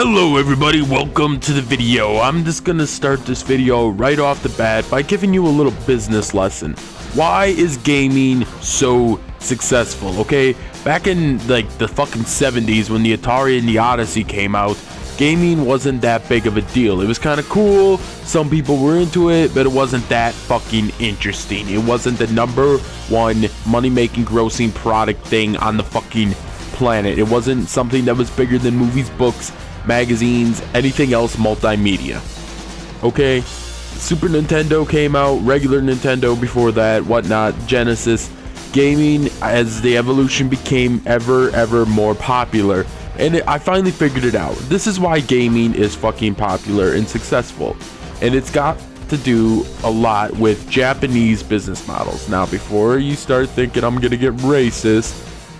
Hello everybody, welcome to the video. I'm just gonna start this video right off the bat by giving you a little business lesson. Why is gaming so successful? Okay, back in like the fucking 70s when the Atari and the Odyssey came out, gaming wasn't that big of a deal. It was kind of cool, some people were into it, but it wasn't that fucking interesting. It wasn't the #1 money-making grossing product thing on the fucking planet. It wasn't something that was bigger than movies, books, magazines, anything else multimedia. Okay, Super Nintendo came out, regular Nintendo before that, whatnot, Genesis. Gaming, as the evolution became ever more popular, and I finally figured it out. This is why gaming is fucking popular and successful, and it's got to do a lot with Japanese business models. Now, before you start thinking I'm gonna get racist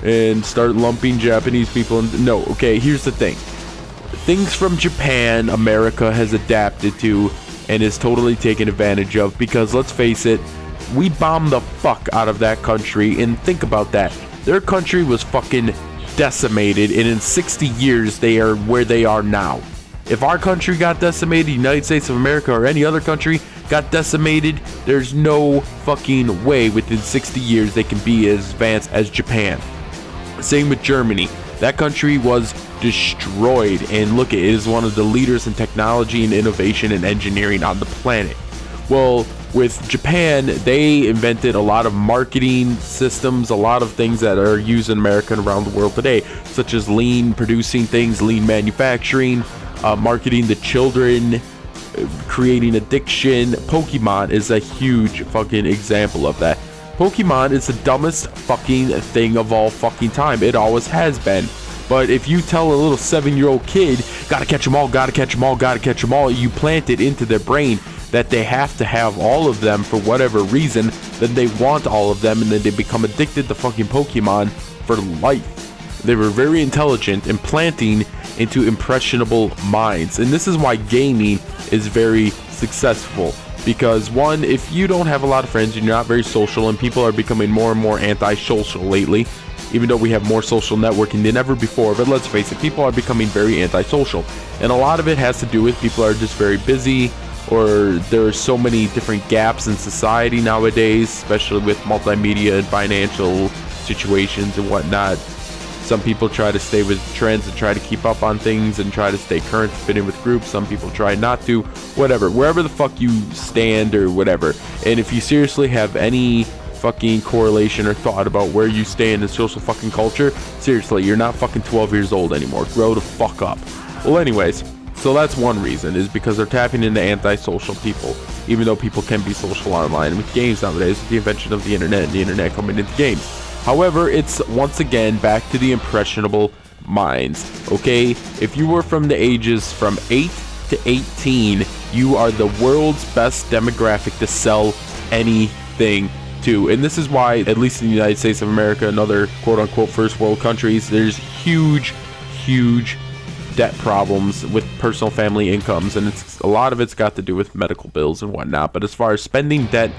and start lumping Japanese people in, no, okay, here's the thing. Things from Japan, America has adapted to and is totally taken advantage of, because let's face it, we bombed the fuck out of that country, and think about that. Their country was fucking decimated, and in 60 years they are where they are now. If our country got decimated, United States of America or any other country got decimated, there's no fucking way within 60 years they can be as advanced as Japan. Same with Germany. That country was destroyed, and look, it is one of the leaders in technology and innovation and engineering on the planet. Well, with Japan, they invented a lot of marketing systems, a lot of things that are used in America and around the world today, such as lean producing things, lean manufacturing, marketing to children, creating addiction. Pokemon is a huge fucking example of that. Pokemon is the dumbest fucking thing of all fucking time. It always has been. But if you tell a little 7-year-old kid, gotta catch them all, gotta catch them all, gotta catch them all, you plant it into their brain that they have to have all of them for whatever reason, then they want all of them, and then they become addicted to fucking Pokemon for life. They were very intelligent, implanting into impressionable minds. And this is why gaming is very successful. Because one, if you don't have a lot of friends, you're not very social, and people are becoming more and more anti-social lately, even though we have more social networking than ever before. But let's face it, people are becoming very anti-social, and a lot of it has to do with people are just very busy, or there are so many different gaps in society nowadays, especially with multimedia and financial situations and whatnot. Some people try to stay with trends and try to keep up on things and try to stay current to fit in with groups. Some people try not to, whatever, wherever the fuck you stand or whatever. And if you seriously have any fucking correlation or thought about where you stand in social fucking culture, seriously, you're not fucking 12 years old anymore. Grow the fuck up. Well, anyways, so that's one reason, is because they're tapping into antisocial people, even though people can be social online. With games nowadays, with the invention of the internet and the internet coming into games. However, it's once again back to the impressionable minds, okay? If you were from the ages from 8 to 18, you are the world's best demographic to sell anything to. And this is why, at least in the United States of America and other quote-unquote first world countries, there's huge debt problems with personal family incomes, and it's a lot of it's got to do with medical bills and whatnot. But as far as spending debt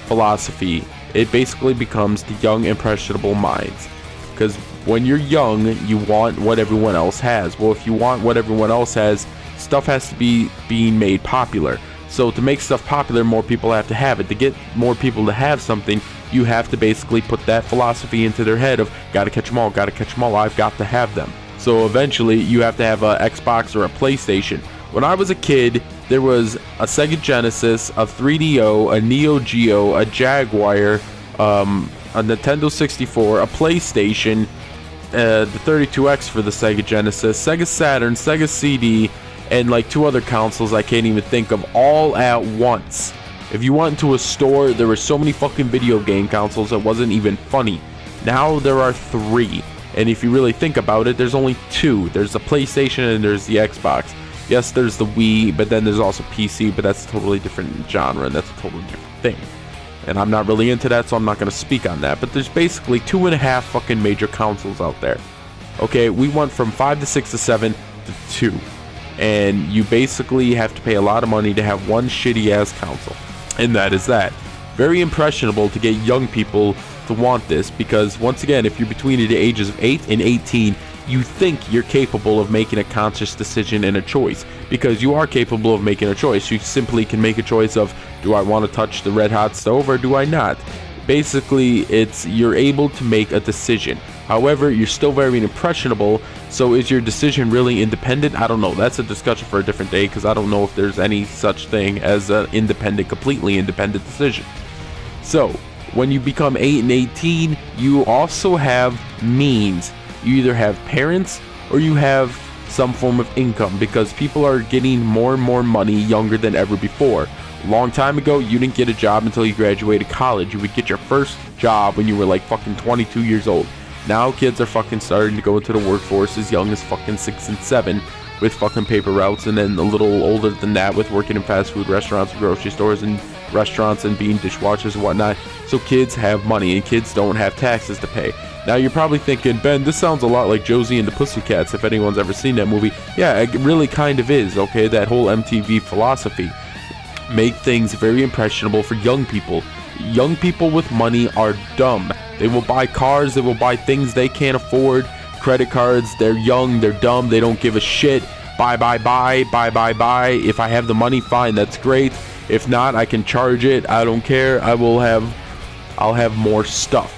philosophy, it basically becomes the young impressionable minds, because when you're young, you want what everyone else has. Well, if you want what everyone else has, stuff has to be being made popular. So to make stuff popular, more people have to have it. To get more people to have something, you have to basically put that philosophy into their head of gotta catch them all, gotta catch them all, I've got to have them. So eventually you have to have a Xbox or a PlayStation. When I was a kid, there was a Sega Genesis, a 3DO, a Neo Geo, a Jaguar, a Nintendo 64, a PlayStation, the 32X for the Sega Genesis, Sega Saturn, Sega CD, and like 2 other consoles I can't even think of, all at once. If you went to a store, there were so many fucking video game consoles it wasn't even funny. Now there are 3. And if you really think about it, there's only 2. There's the PlayStation and there's the Xbox. Yes, there's the Wii, but then there's also PC, but that's a totally different genre, and that's a totally different thing. And I'm not really into that, so I'm not going to speak on that. But there's basically 2.5 fucking major consoles out there. Okay, we went from 5 to 6 to 7 to 2. And you basically have to pay a lot of money to have one shitty-ass console. And that is that. Very impressionable to get young people to want this, because once again, if you're between the ages of 8 and 18, you think you're capable of making a conscious decision and a choice, because you are capable of making a choice. You simply can make a choice of, do I want to touch the red hot stove or do I not? Basically, you're able to make a decision. However, you're still very impressionable, so is your decision really independent? I don't know. That's a discussion for a different day, because I don't know if there's any such thing as an completely independent decision. So, when you become 8 and 18, you also have means. You either have parents or you have some form of income, because people are getting more and more money younger than ever before. A long time ago, you didn't get a job until you graduated college. You would get your first job when you were like fucking 22 years old. Now kids are fucking starting to go into the workforce as young as fucking 6 and 7 with fucking paper routes, and then a little older than that with working in fast food restaurants, grocery stores, and restaurants, and being dishwashers and whatnot. So kids have money, and kids don't have taxes to pay. Now you're probably thinking, Ben, this sounds a lot like Josie and the Pussycats, if anyone's ever seen that movie. Yeah, it really kind of is, okay? That whole MTV philosophy. Make things very impressionable for young people. Young people with money are dumb. They will buy cars, they will buy things they can't afford, credit cards. They're young, they're dumb, they don't give a shit. Buy. If I have the money, fine, that's great. If not, I can charge it. I don't care. I'll have more stuff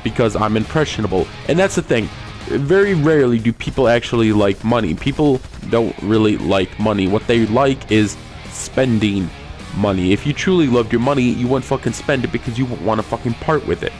because I'm impressionable. And that's the thing. Very rarely do people actually like money. People don't really like money. What they like is spending money. If you truly loved your money, you wouldn't fucking spend it because you wouldn't want to fucking part with it.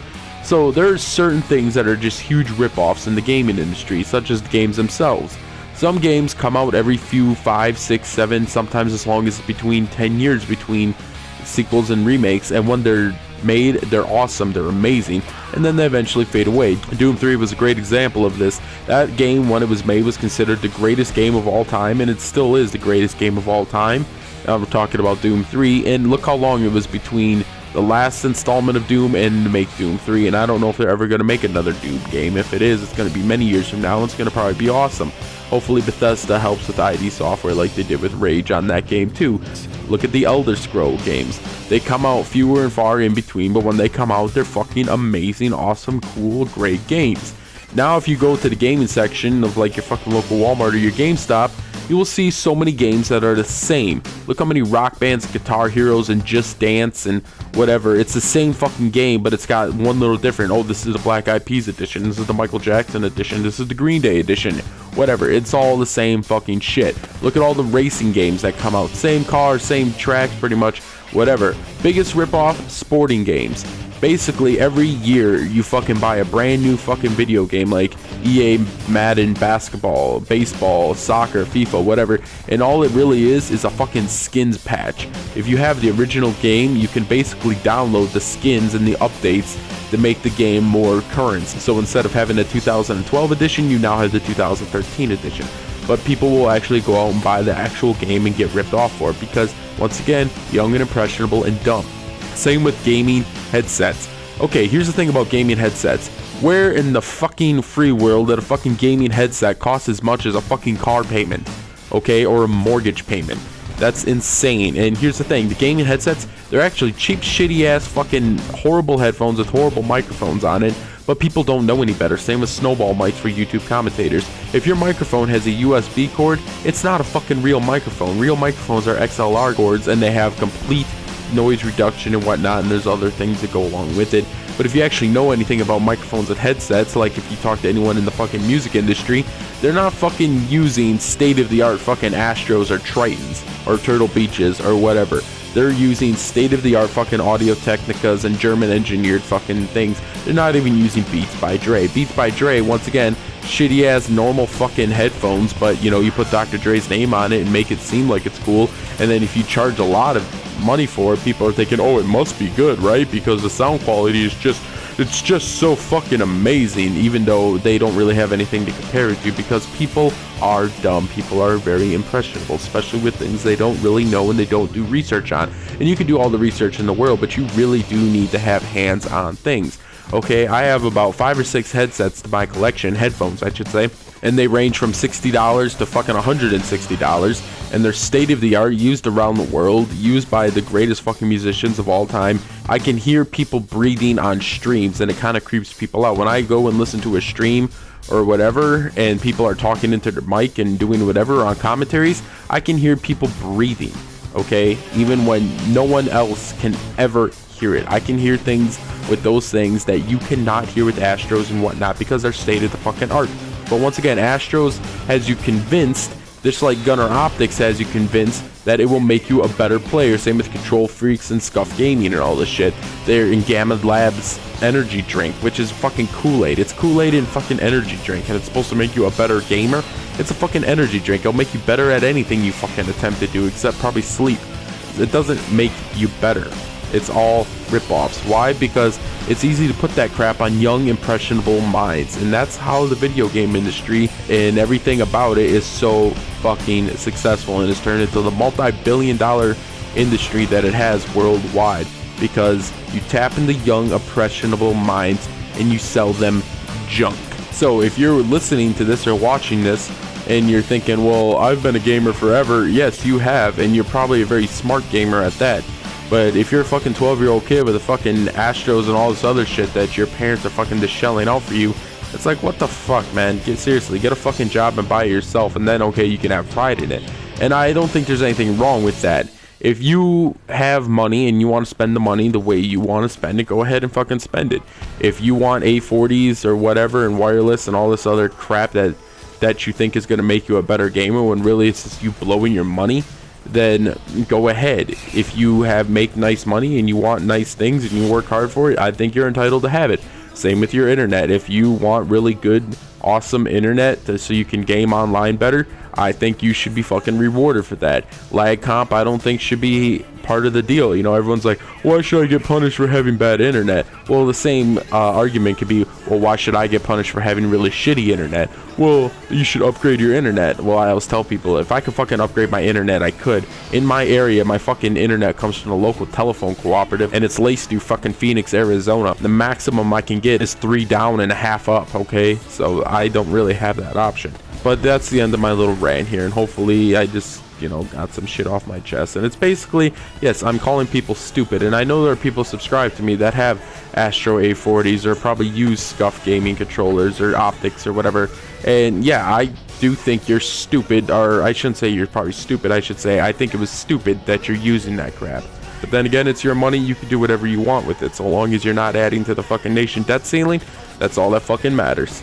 So there's certain things that are just huge rip-offs in the gaming industry, such as the games themselves. Some games come out every 5, 6, 7, sometimes as long as between 10 years between sequels and remakes, and when they're made, they're awesome, they're amazing, and then they eventually fade away. Doom 3 was a great example of this. That game, when it was made, was considered the greatest game of all time, and it still is the greatest game of all time. I'm talking about Doom 3, and look how long it was between the last installment of Doom and to make Doom 3, and I don't know if they're ever going to make another Doom game. If it is, it's going to be many years from now, and it's going to probably be awesome. Hopefully Bethesda helps with ID Software like they did with Rage on that game too. Look at the Elder Scrolls games. They come out fewer and far in between, but when they come out, they're fucking amazing, awesome, cool, great games. Now if you go to the gaming section of like your fucking local Walmart or your GameStop, you will see so many games that are the same. Look how many Rock Bands, Guitar Heroes, and Just Dance, and whatever. It's the same fucking game, but it's got one little different. Oh, this is the Black Eyed Peas edition. This is the Michael Jackson edition. This is the Green Day edition. Whatever. It's all the same fucking shit. Look at all the racing games that come out. Same cars, same tracks, pretty much. Whatever. Biggest ripoff, sporting games. Basically, every year you fucking buy a brand new fucking video game like EA, Madden, basketball, baseball, soccer, FIFA, whatever, and all it really is a fucking skins patch. If you have the original game, you can basically download the skins and the updates to make the game more current. So instead of having a 2012 edition, you now have the 2013 edition. But people will actually go out and buy the actual game and get ripped off for it because, once again, young and impressionable and dumb. Same with gaming headsets. Okay, here's the thing about gaming headsets. Where in the fucking free world that a fucking gaming headset costs as much as a fucking car payment? Okay, or a mortgage payment. That's insane. And here's the thing, the gaming headsets, they're actually cheap, shitty ass fucking horrible headphones with horrible microphones on it, but people don't know any better. Same with snowball mics for YouTube commentators. If your microphone has a USB cord, it's not a fucking real microphone. Real microphones are XLR cords and they have complete noise reduction and whatnot, and there's other things that go along with it. But if you actually know anything about microphones and headsets, like if you talk to anyone in the fucking music industry, they're not fucking using state-of-the-art fucking Astros or Tritons or Turtle Beaches or whatever. They're using state-of-the-art fucking Audio Technicas and German-engineered fucking things. They're not even using Beats by Dre. Beats by Dre, once again, shitty-ass normal fucking headphones, but, you know, you put Dr. Dre's name on it and make it seem like it's cool, and then if you charge a lot of money for it, people are thinking, oh, it must be good, right? Because the sound quality is it's just so fucking amazing, even though they don't really have anything to compare it to, because people are dumb. People are very impressionable, especially with things they don't really know and they don't do research on. And you can do all the research in the world, but you really do need to have hands-on things. Okay, I have about 5 or 6 headsets to my collection, headphones I should say, and they range from $60 to fucking $160, and they're state-of-the-art, used around the world, used by the greatest fucking musicians of all time. I can hear people breathing on streams, and it kind of creeps people out. When I go and listen to a stream or whatever, and people are talking into their mic and doing whatever on commentaries, I can hear people breathing, okay? Even when no one else can ever hear it. I can hear things with those things that you cannot hear with Astros and whatnot, because they're state of the fucking art. But once again, Astros has you convinced, just like Gunner Optics has you convinced, that it will make you a better player. Same with Control Freaks and Scuff Gaming and all this shit. They're in Gamma Labs energy drink, which is fucking Kool-Aid. It's Kool-Aid and fucking energy drink, and it's supposed to make you a better gamer. It's a fucking energy drink. It'll make you better at anything you fucking attempt to do, except probably sleep. It doesn't make you better. It's all rip-offs. Why? Because it's easy to put that crap on young, impressionable minds, and that's how the video game industry and everything about it is so fucking successful, and it's turned into the multi-billion-dollar industry that it has worldwide, because you tap into young, impressionable minds and you sell them junk. So if you're listening to this or watching this and you're thinking, well, I've been a gamer forever, yes, you have, and you're probably a very smart gamer at that. But if you're a fucking 12-year-old kid with a fucking Astros and all this other shit that your parents are fucking just shelling out for you, it's like, what the fuck, man? Seriously, get a fucking job and buy it yourself, and then, okay, you can have pride in it. And I don't think there's anything wrong with that. If you have money and you want to spend the money the way you want to spend it, go ahead and fucking spend it. If you want A40s or whatever and wireless and all this other crap that you think is going to make you a better gamer, when really it's just you blowing your money, then go ahead. If you make nice money and you want nice things and you work hard for it, I think you're entitled to have it. Same with your internet. If you want really good, awesome internet so you can game online better, I think you should be fucking rewarded for that. Lag comp, I don't think should be part of the deal. You know, everyone's like, why should I get punished for having bad internet? Well, the same argument could be, well, why should I get punished for having really shitty internet? Well, you should upgrade your internet. Well, I always tell people, if I could fucking upgrade my internet, I could. In my area, my fucking internet comes from the local telephone cooperative, and it's laced through fucking Phoenix, Arizona. The maximum I can get is 3 down and a half up, okay? So I don't really have that option. But that's the end of my little rant here, and hopefully I just, you know, got some shit off my chest. And it's basically, yes, I'm calling people stupid, and I know there are people subscribed to me that have Astro A40s or probably use Scuff Gaming controllers or Optics or whatever, and yeah, I do think you're stupid, or I shouldn't say you're probably stupid, I should say I think it was stupid that you're using that crap. But then again, it's your money, you can do whatever you want with it, so long as you're not adding to the fucking nation debt ceiling. That's all that fucking matters.